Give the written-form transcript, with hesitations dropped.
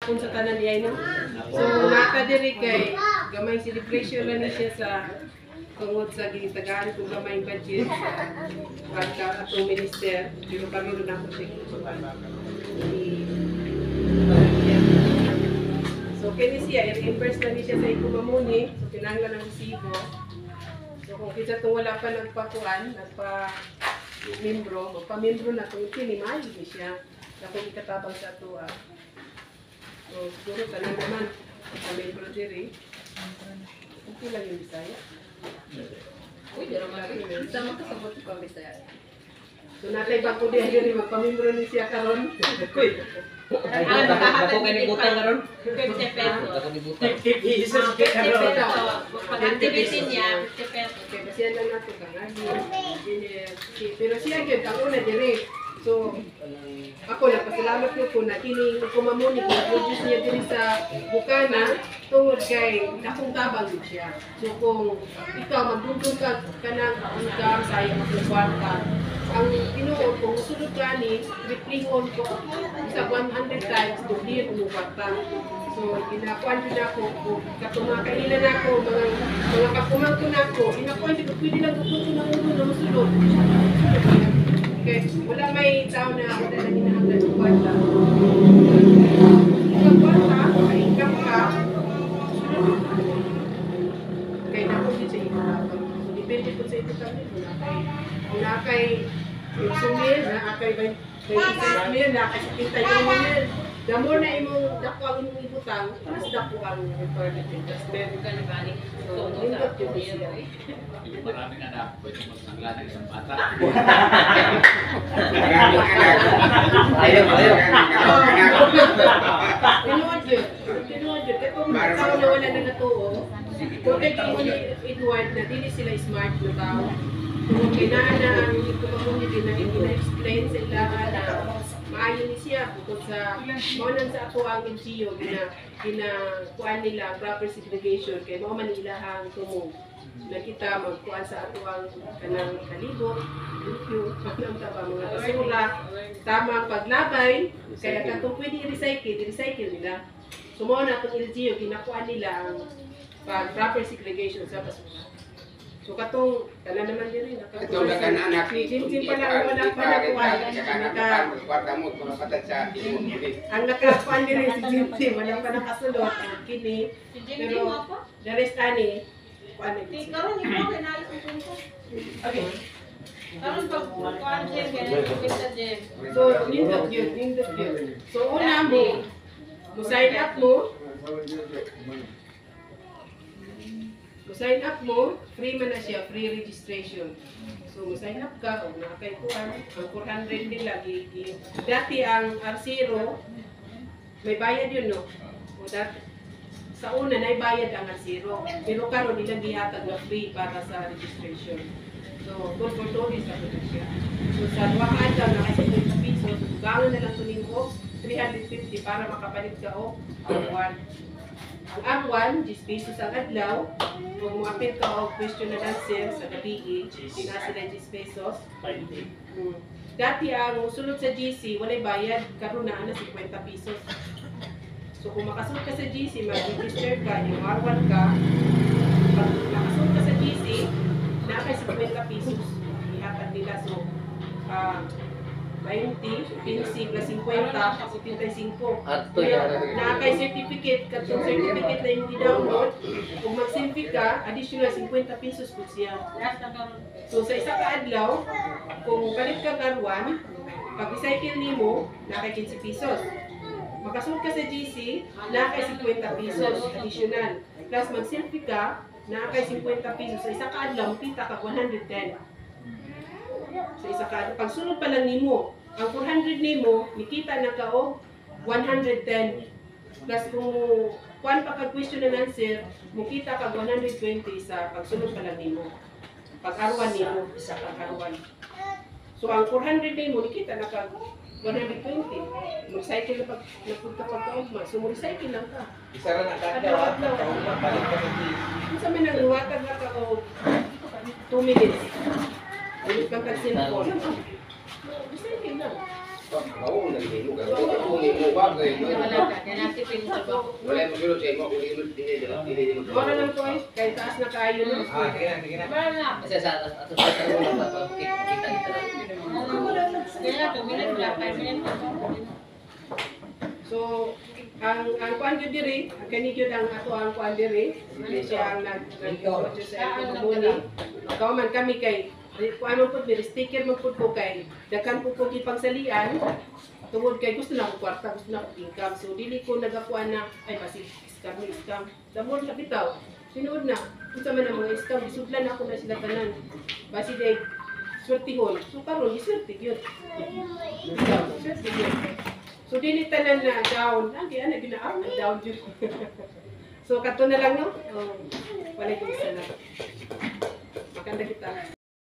kung sa tanan niya, no? So, nata diri kay gamay celebration lang ni siya sa tungod sa ginitagaan kung gamay budget sa pagka atong minister. Pero kami rin ako siya. So, kini siya, i-reimburse na niya sa ikumamuni. So, kinanglan ng resibo. So, kung kita itong wala pa nagpakuan, nagpa-membro, magpa-membro na itong kinimayo ni siya. Na kung ikatabang sa ito, so, siguro talang naman, magpa-membro diri. Okay lang yung Bisaya. Uy, di naman lagi. Sama ka sa buti pang Bisaya. So, natay ba ko diri, magpa-membro ni siya karon. Kuy. Ako kayo ni butang karon. 50 pesos. Ako ni butang. 50 pesos ka 50 karon. pesos. Pag-activity niya, 50 pesos. Okay, basihan lang nato kang pero siya gyud ang una diri. So, ako nagpasalamat ko na kini kumamuni ko produce niya diri sa Bukana tungod kay akong tabang gid siya. So kung ikaw magdugtong ka kanang income sa iyang kwarta, ang tinuod kung sulod gani replingon ko sa 100 times dili ko kwarta. So ginakuan din ako kung katumakaila na ako mga kakumangko na ako inakuan din ko pwede lang ko ng ulo na masulod. Okay, wala may tao na ako na hinahanglan ng kwarta. Ang kwarta, ay income ka, kaya na ko din sa iyo. So, depende po sa ito kami. Kung nakay sumil, nakay 25 mil, nakay 51 mil. The more na imong dako ang imong ibutang, mas dako ang requirement. Tapos meron ka na galing. So, nindot yung siya. Maraming anak, pwede magsangla ng isang bata. Ayaw. Tinuod yun. Kaya kung tao na wala na natuo, kung kaya mo ni Edward na dili sila smart na tao, kung kailangan na ang community na ina-explain sa ilahan na maayo ni siya bukod sa maunan sa ako ang NGO kuan nila proper segregation kay mao man ilahang tumong na kita magkuan sa ato ang kanang kalibot yung mga basura tamang paglabay kaya katong pwede i-recycle nila so mao na itong LGU ginakuan nila ang proper segregation sa basura. So katong kana naman diri Ito na kan anak ni Jim pala wala pa na kuan ang nakakuan diri si Jim wala pa nakasulod kini pero the rest ani kuan ni Karon imo kinalis ang punto. okay Karon pag kuan Jem, ganyan kita Jem. so nindot yun so una mo sign up mo sign up mo, free man na siya, free registration. So, sign up ka, kung nakakay kuhan, ang 400 din lagi. Dati ang R0, may bayad yun, no? O dati, sa una, naibayad ang R0. Pero karon nilang gihatag na free para sa registration. So, good for tourist ako na siya. So, sa luwakan daw, naka 50 pesos, gangan na lang tunin ko, 350 para makapalit ka o ang ang R1, 10 pesos ang adlaw. Kung muapit ka o question and answer sa gabi, sila 10 pesos. Dati ang sulod sa GC, walay bayad, karon na 50 pesos. So kung makasunod ka sa GC, mag-register ka, yung R1 ka, pag makasunod ka sa GC, nakay 50 pesos. Ihatag nila. So, 20, 15, plus 50, 75. Nakakay certificate, katong certificate na yung i-download. Kung mag-selfie ka, additional 50 pesos po siya. So sa isa ka adlaw, kung palit ka R1, pag-recycle nimo, nakakay 15 pesos. Makasunod ka sa GC, nakakay 50 pesos additional. Plus mag-selfie ka, nakakay 50 pesos. Sa isa ka adlaw, kita ka 110. Sa isa ka, pagsunod pa lang nimo, ang 400 nimo, nikita na ka o 110. Plus kung kuan pa ka question and answer, mukita ka 120 sa pagsunod pa lang nimo. Pag-arwan nimo, isa ka arwan. So ang 400 nimo, nikita na ka 120. Mag-cycle na pagpunta pagkaugma. So mag-cycle lang ka. Isa ra na kada palit ka sa Kung sa may nagluwatag na ka o 2 minutes. Ayun kang kag-cellphone. Recycle lang. Oo, nalilog. Ako mo bagay. Wala ka, kaya natin So, Wala yung magulo sa imo, kung hindi mo. wala lang ko eh, kahit taas na kayo no. Ah, sige na, sige na. Kasi sa ato sa tarong lang pa kita kita lang. So, ang kuan gyud diri, ang kani gyud ang ato ang kuan diri, hindi siya ang nag-coach sa community. Ikaw man kami kay kuan mo pud diri sticker mo pud ko kay daghan pud ko gipangsalian. Tungod kay gusto na ko kwarta, gusto na ko income. So dili ko nagakuan na ay basi scam. Damod na bitaw. Sinuod na. Unsa man ang mga scam, isudlan ako na sila tanan. Basi day swertihon. So karon giswerte gyud. Swerte gyud. So dili tanan na down. Lagi ana ginaaw na down jud. So kato na lang no. Walay ko isa na. Maganda kita.